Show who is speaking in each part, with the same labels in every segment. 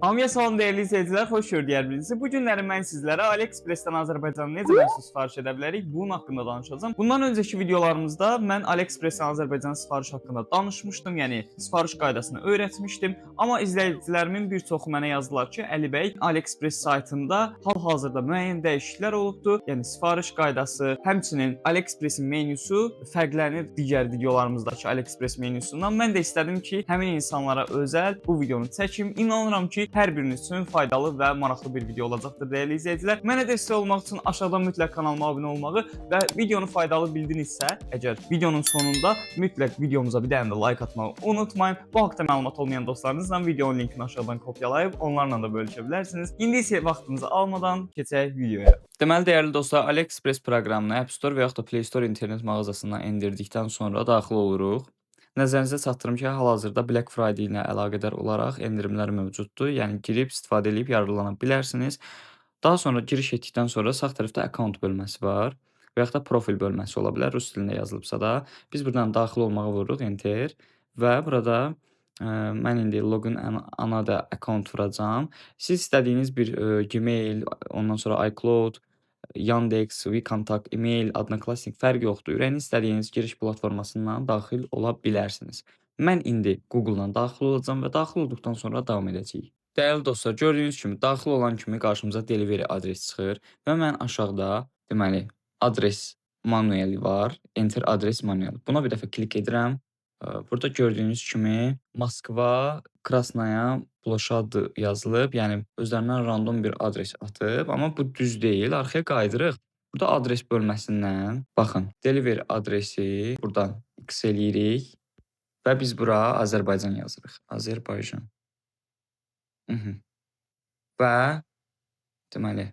Speaker 1: Hamıya salam dəyərli izləyicilər, xoş gördük bizi. Bu günləri mən sizlərə AliExpress-dən Azərbaycana necə məhsul sifariş edə bilərik, bunun haqqında danışacağam. Bundan öncəki videolarımızda mən AliExpress-dən Azərbaycana sifariş haqqında danışmışdım, yəni sifariş qaydasını öyrətmişdim. Amma izləyicilərimin bir çoxu mənə yazdılar ki, Əli bəy, AliExpress saytında hal-hazırda müəyyən dəyişikliklər olubdur. Yəni sifariş qaydası, həmçinin AliExpress-in menyusu fərqlənir digər videolarımızdakı AliExpress menyusundan. Mən də istədim ki, həmin insanlara özəl bu videonu çəkim. İnanıram ki, hər biriniz üçün faydalı və maraqlı bir video olacaqdır dəyərli izləyicilər. Mənə dəstək olmaq üçün aşağıdan mütləq kanalıma abunə olmağı və videonu faydalı bildinizsə, əgər videonun sonunda mütləq videomuza bir dənə də like atmağı unutmayın. Bu haqqda məlumat olmayan dostlarınızla videonun linkini aşağıdan kopyalayıb onlarla da bölüşə bilərsiniz. İndi isə vaxtınızı almadan keçək videoya. Deməli, dəyərli dostlar, AliExpress proqramını App Store və yaxud da Play Store internet mağazasından endirdikdən sonra daxil oluruq. Nəzərinizə çatdırım ki, hal-hazırda Black Friday ilə əlaqədar olaraq endirimlər mövcuddur. Yəni girib istifadə edib yararlana bilərsiniz. Daha sonra giriş etdikdən sonra sağ tərəfdə account bölməsi var və yaxud da profil bölməsi ola bilər. Rus dilində yazılıbsa da. Biz buradan daxil olmağa vururuq enter və burada mən indi login ana da account vuracağam. Siz istədiyiniz bir Gmail, ondan sonra iCloud, Yandex, WeContact, e-mail, Odnoklassnik fərqi yoxdur. Ürəyiniz istədiyiniz giriş platformasından daxil ola bilərsiniz. Mən indi Google-dan daxil olacağam və daxil olduqdan sonra davam edəcəyik. Dəyərli dostlar, gördüyünüz kimi daxil olan kimi qarşımıza delivery adresi çıxır və mən aşağıda, deməli, adres manueli var. Enter adres manuel. Buna bir dəfə klik edirəm. Burada gördüyünüz kimi Moskva, Krasnaya Ploşad yazılıb. Yəni özlərindən random bir adres atıb, amma bu düz deyil. Arxaya qayıdırıq. Burada adres bölməsindən baxın, delivery adresi buradan X eləyirik və biz bura Azərbaycan yazırıq. Azərbaycan. Və deməli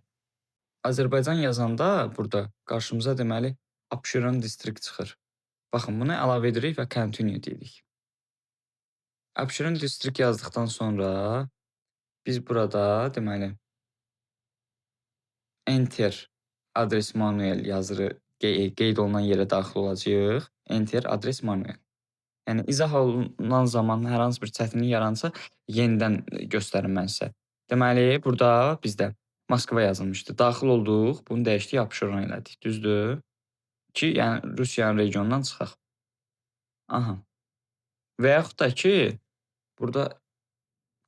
Speaker 1: Azərbaycan yazanda burada qarşımıza deməli Abşeron district çıxır. Baxın, bunu əlavə edirik və continue deyirik. Abşeron district yazdıqdan sonra biz burada deməli enter adres manuel yazırıq, qeyd olunan yerə daxil olacağıq. Enter adres manuel. Yəni izah olunan zaman hər hansı bir çətinlik yaransa yenidən göstərim mən sizə. Deməli burada bizdə Moskva yazılmışdı. Daxil olduq, bunu dəyişdik, Abşeron elədik. Düzdür? Ki, yəni Rusiyanın regionundan çıxaq. Aha. Və yaxud da ki, burada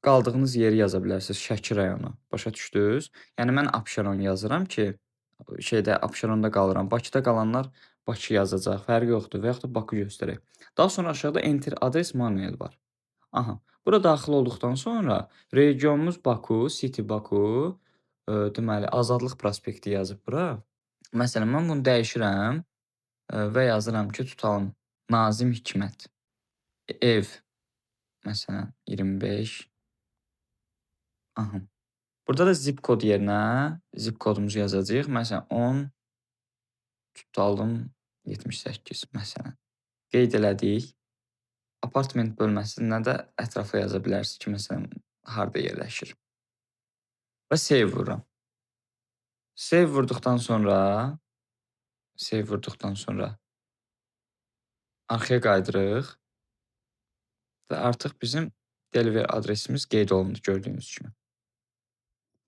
Speaker 1: qaldığınız yeri yaza bilərsiniz, Şəki rayonu. Başa düşdünüz? Yəni mən Abşeron yazıram ki, Abşeronda qalıram. Bakıda qalanlar Bakı yazacaq, fərqi yoxdur və yaxud da Bakı göstərək. Daha sonra aşağıda enter adres manuel var. Aha. Bura daxil olduqdan sonra regionumuz Baku, City Baku, deməli Azadlıq prospekti yazıb bura. Məsələn, mən bunu dəyişirəm və yazıram ki, tutalım Nazim Hikmət. Ev məsələn 25. Aha. Burada da zip kod yerinə zip kodumuzu yazacağıq. Məsələn 10 tutalım 78 məsələn. Qeyd elədik. Apartment bölməsində də ətrafa yaza bilərsiniz ki, məsələn harda yerləşir. Və save vururam. Save vurduqdan sonra arxaya qaydırıq və artıq bizim delivery adresimiz qeyd olundu gördüyünüz kimi.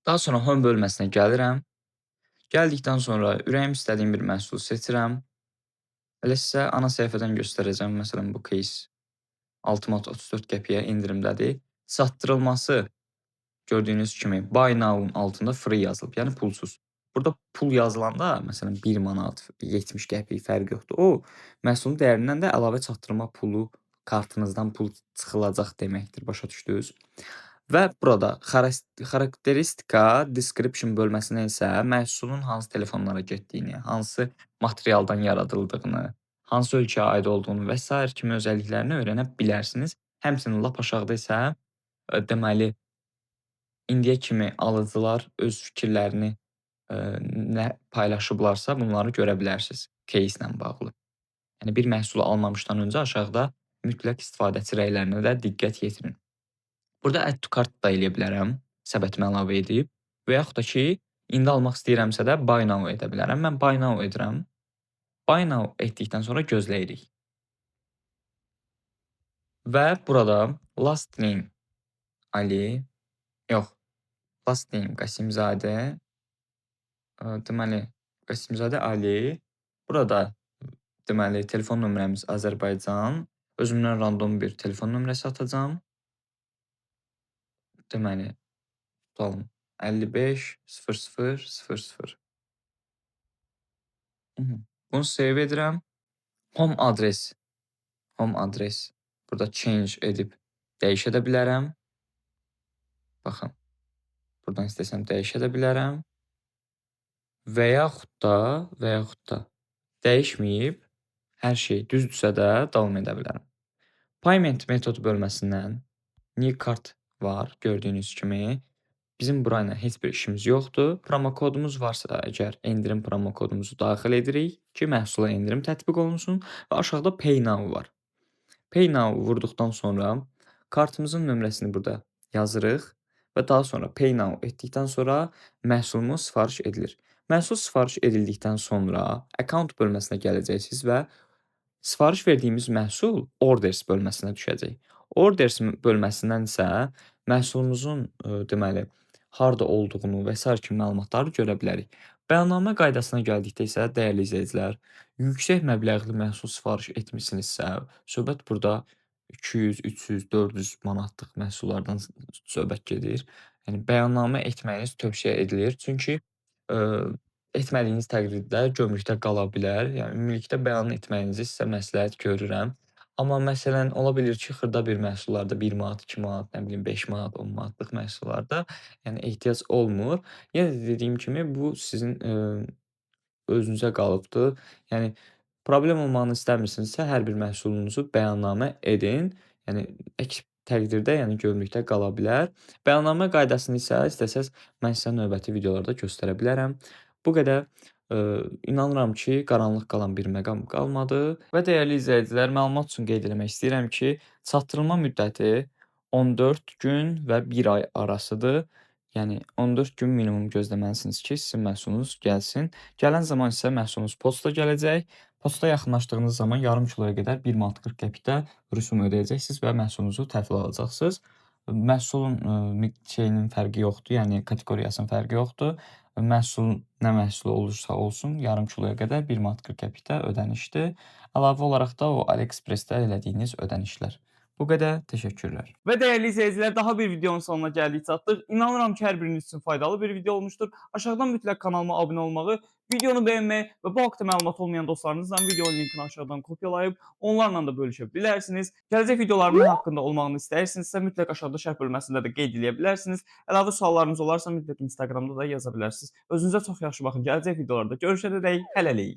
Speaker 1: Daha sonra home bölməsinə gəlirəm. Gəldikdən sonra ürəyim istədiyim bir məhsulu seçirəm. Elə sizə ana səhifədən göstərəcəm. Məsələn, bu case 6 manat 34 qəpiyə endirimdədir. Çatdırılması gördüyünüz kimi buy now-un altında free yazılıb, yəni pulsuz. Burada pul yazılanda, məsələn 1 manat 70 qəpik fərq yoxdur. O, məhsulun dəyərindən də əlavə çatdırma pulu, kartınızdan pul çıxılacaq deməkdir. Başa düşdünüz? Və burada xarakteristika description bölməsinə isə məhsulun hansı telefonlara getdiyini, hansı materialdan yaradıldığını, hansı ölkəyə aid olduğunu və s. kimi özəlliklərini öyrənə bilərsiniz. Həmçinin lap aşağıda isə deməli indiyə kimi alıcılar öz fikirlərini nə paylaşıblarsa bunları görə bilərsiniz case ilə bağlı. Yəni bir məhsulu almamışdan öncə aşağıda mütləq istifadəçi rəylərinə də diqqət yetirin. Burada add to cart da eləyə bilərəm, səbətimə əlavə edib və yaxud da ki, indi almaq istəyirəmsə də buy now edə bilərəm. Mən buy now edirəm. Buy now etdikdən sonra gözləyirik. Və burada last name Ali,
Speaker 2: Yox, last name Qasimzadə. Deməli, Qasimzadə Ali. Burada deməli telefon nömrəmiz Azərbaycan. Özümdən random bir telefon nömrəsi atacağam. Deməli, tutalım 55 00 00. Bunu save edirəm. Home adres. Home adres. Burada change edib dəyişə də bilərəm. Baxın, buradan istəsəm dəyişə də bilərəm. Və yaxud da dəyişməyib hər şey düzdürsə də davam edə bilərəm. Payment metodu bölməsindən new card var, gördüyünüz kimi. Bizim burayla heç bir işimiz yoxdur. Promokodumuz varsa əgər endirim promokodumuzu daxil edirik ki, məhsula endirim tətbiq olunsun və aşağıda Pay Now var. Pay Now vurduqdan sonra kartımızın nömrəsini burada yazırıq və daha sonra Pay Now etdikdən sonra məhsulumuz sifariş edilir. Məhsul sifariş edildikdən sonra account bölməsinə gələcəksiniz və sifariş verdiyimiz məhsul orders bölməsinə düşəcək. Orders bölməsindən isə məhsulumuzun deməli harda olduğunu və sair kimi məlumatları görə bilərik. Bəyannamə qaydasına gəldikdə isə dəyərli izləyicilər, yüksək məbləğli məhsul sifariş etmisinizsə, söhbət burada 200, 300, 400 manatlıq məhsullardan söhbət gedir. Yəni bəyannamə etməyiniz tövsiyə edilir. Çünki ə, etmədiyiniz təqdirdə gömrükdə qala bilər. Yəni ümumilikdə bəyan etməyinizi sizə məsləhət görürəm. Amma məsələn, ola bilir ki, xırda bir məhsullarda 1 manat, 2 manat, nə bilim 5 manat, 10 manatlıq məhsullarda yəni ehtiyac olmur. Yenə də dediyim kimi bu sizin özünüzə qalıbdır. Yəni problem olmağını istəmirsinizsə, hər bir məhsulunuzu bəyannamə edin. Yəni əks təqdirdə, yəni gömrükdə qala bilər. Bəyannamə qaydasını isə istəsəz mən sizə növbəti videolarda göstərə bilərəm. Bu qədər. İnanıram ki, qaranlıq qalan bir məqam qalmadı və dəyərli izləyicilər, məlumat üçün qeyd eləmək istəyirəm ki, çatdırılma müddəti 14 gün və 1 ay arasıdır. Yəni 14 gün minimum gözləməlisiniz ki, sizin məhsulunuz gəlsin. Gələn zaman isə məhsulunuz poçta gələcək. Poçta yaxınlaşdığınız zaman yarım kiloya qədər 1 manat 40 qəpikdə rüsum ödəyəcəksiniz və məhsulunuzu təhvil alacaqsınız. Məhsulun şeyinin fərqi yoxdur, yəni kateqoriyasının fərqi yoxdur. Məhsul nə məhsul olursa olsun, yarım kiloya qədər 1 manat 40 qəpikdə ödənişdir. Əlavə olaraq da o AliExpress-də elədiyiniz ödənişlər. Bu qədər, təşəkkürlər.
Speaker 1: Və dəyərli izləyicilər, daha bir videonun sonuna gəldik çatdıq. İnanıram ki, hər biriniz üçün faydalı bir video olmuşdur. Aşağıdan mütləq kanalıma abunə olmağı, videonu bəyənməyi və bu haqda məlumat olmayan dostlarınızla videonun linkini aşağıdan kopyalayıb onlarla da bölüşə bilərsiniz. Gələcək videolarımın haqqında olmağını istəyirsinizsə, mütləq aşağıda şərh bölməsində də qeyd edə bilərsiniz. Əlavə suallarınız olarsa mütləq Instagramda da yaza bilərsiniz. Özünüzə çox yaxşı baxın. Gələcək videolarda görüşənədək hələlik.